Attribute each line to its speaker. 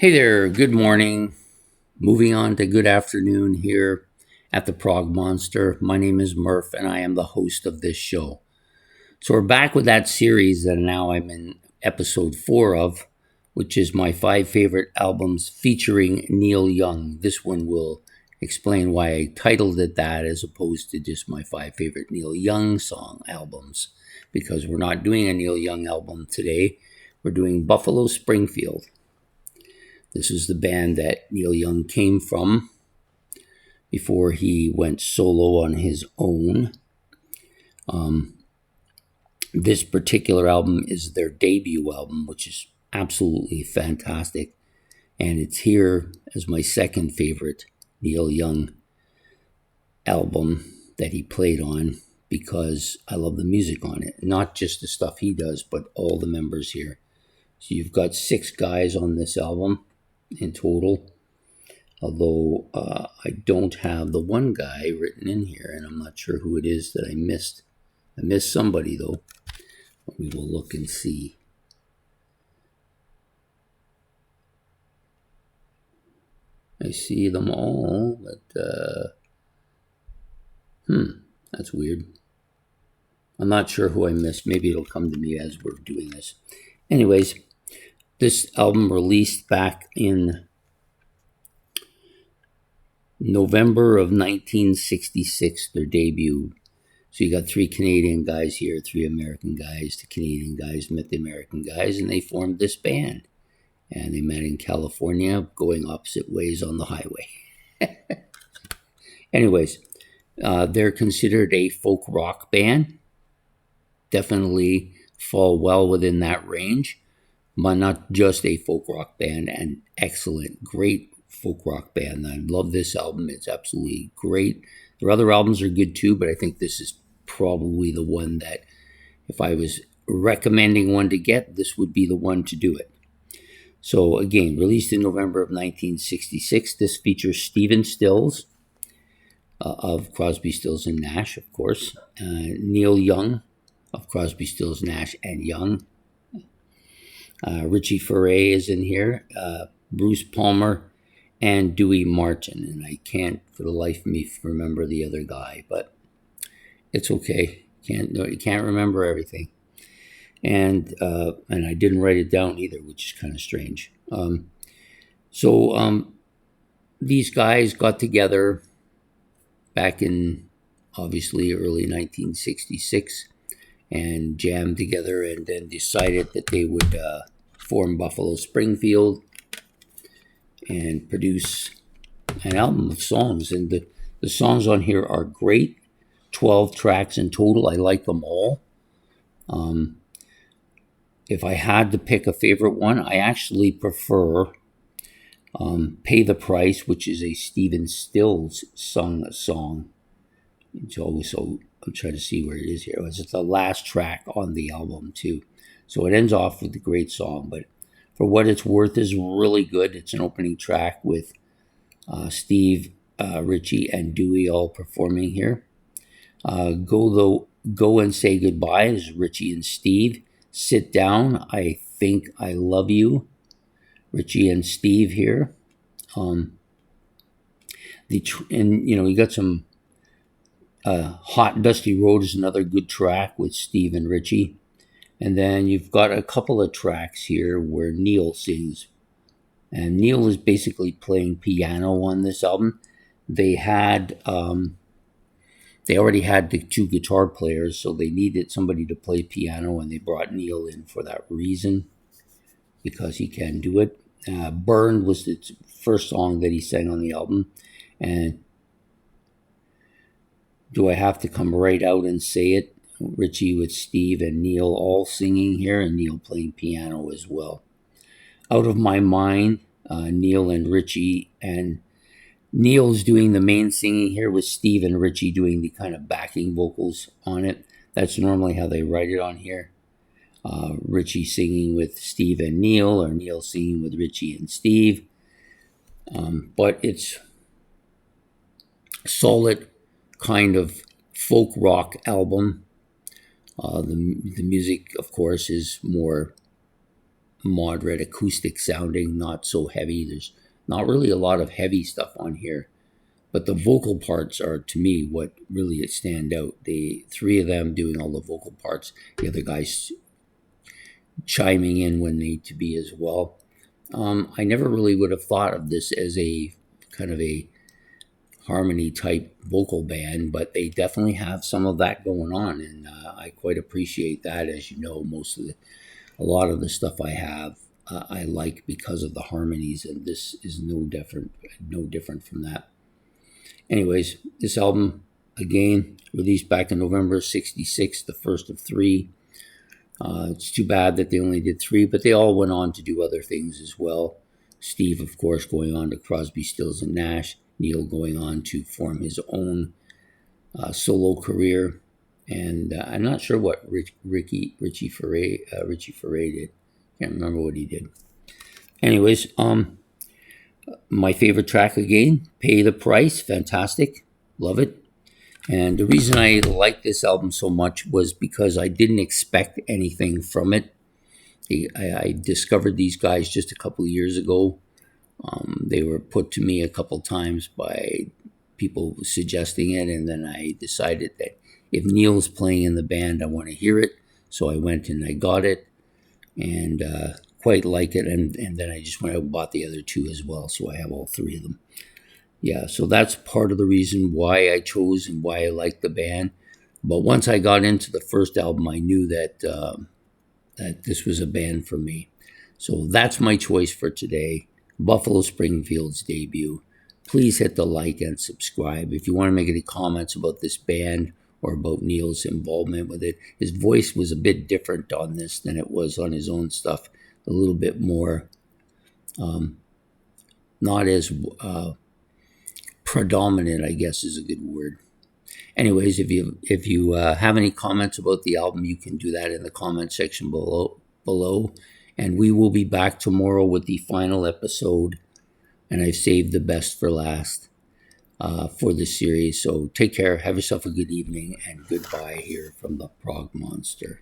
Speaker 1: Hey there, good morning. Moving on to good afternoon here at the Prog Monster. My name is Murph and I am the host of this show. So we're back with that series that now I'm in episode 4 of, which is my 5 favorite albums featuring Neil Young. This one will explain why I titled it that as opposed to just my 5 favorite Neil Young song albums, because we're not doing a Neil Young album today. We're doing Buffalo Springfield. This is the band that Neil Young came from before he went solo on his own. This particular album is their debut album, which is absolutely fantastic. And it's here as my second favorite Neil Young album that he played on because I love the music on it. Not just the stuff he does, but all the members here. So you've got 6 guys on this album in total, although I don't have the one guy written in here, and I'm not sure who it is that I missed. I missed somebody, though. We will look and see. I see them all, but that's weird. I'm not sure who I missed. Maybe it'll come to me as we're doing this. Anyways, this album released back in November of 1966, their debut. So you got 3 Canadian guys here, 3 American guys. The Canadian guys met the American guys, and they formed this band. And they met in California, going opposite ways on the highway. Anyways, they're considered a folk rock band. Definitely fall well within that range. But not just a folk rock band, an excellent, great folk rock band. I love this album. It's absolutely great. Their other albums are good too, but I think this is probably the one that, if I was recommending one to get, this would be the one to do it. So again, released in November of 1966, this features Stephen Stills of Crosby, Stills, and Nash, of course. Neil Young of Crosby, Stills, Nash, and Young. Richie Furay is in here, Bruce Palmer, and Dewey Martin. And I can't for the life of me remember the other guy, but it's okay. You can't remember everything. And I didn't write it down either, which is kind of strange. So these guys got together back in, obviously, early 1966 and jammed together and then decided that they would form Buffalo Springfield and produce an album of songs. And the songs on here are great. 12 tracks in total. I like them all. If I had to pick a favorite one, I actually prefer Pay the Price, which is a Stephen Stills sung song. It's also, I'm trying to see where it is here. It's the last track on the album, too. So it ends off with a great song, but for what it's worth is really good. It's an opening track with Steve, Richie, and Dewey all performing here. Go and Say Goodbye is Richie and Steve. Sit Down, I Think I Love You, Richie and Steve here. You got some Hot Dusty Road is another good track with Steve and Richie. And then you've got a couple of tracks here where Neil sings. And Neil is basically playing piano on this album. They already had the 2 guitar players, so they needed somebody to play piano, and they brought Neil in for that reason, because he can do it. Burned was the first song that he sang on the album. And Do I Have to Come Right Out and Say It? Richie with Steve and Neil all singing here, and Neil playing piano as well. Out of My Mind, Neil and Richie, and Neil's doing the main singing here with Steve and Richie doing the kind of backing vocals on it. That's normally how they write it on here. Richie singing with Steve and Neil, or Neil singing with Richie and Steve. But it's a solid kind of folk rock album. The music, of course, is more moderate acoustic sounding, not so heavy. There's not really a lot of heavy stuff on here, but the vocal parts are, to me, what really stand out. The three of them doing all the vocal parts, the other guys chiming in when need to be as well. I never really would have thought of this as a kind of a harmony type vocal band, but they definitely have some of that going on, and I quite appreciate that. As you know, a lot of the stuff I have, I like because of the harmonies, and this is no different from that. Anyways, this album, again, released back in November '66, the first of three. It's too bad that they only did three, but they all went on to do other things as well. Steve, of course, going on to Crosby, Stills, and Nash. Neil going on to form his own solo career. And I'm not sure what Richie Furay did. Can't remember what he did. Anyways, my favorite track again, Pay the Price. Fantastic. Love it. And the reason I like this album so much was because I didn't expect anything from it. I discovered these guys just a couple of years ago. They were put to me a couple times by people suggesting it, and then I decided that if Neil's playing in the band, I want to hear it. So I went and I got it, and quite like it. And then I just went out and bought the other two as well, so I have all three of them. Yeah, so that's part of the reason why I chose and why I like the band. But once I got into the first album, I knew that that this was a band for me. So that's my choice for today, Buffalo Springfield's debut. Please hit the like and subscribe. If you want to make any comments about this band or about Neil's involvement with it, his voice was a bit different on this than it was on his own stuff. A little bit more, not as predominant, I guess is a good word. Anyways, if you have any comments about the album, you can do that in the comment section below. And we will be back tomorrow with the final episode. And I've saved the best for last for this series. So take care, have yourself a good evening, and goodbye here from the Prog Monster.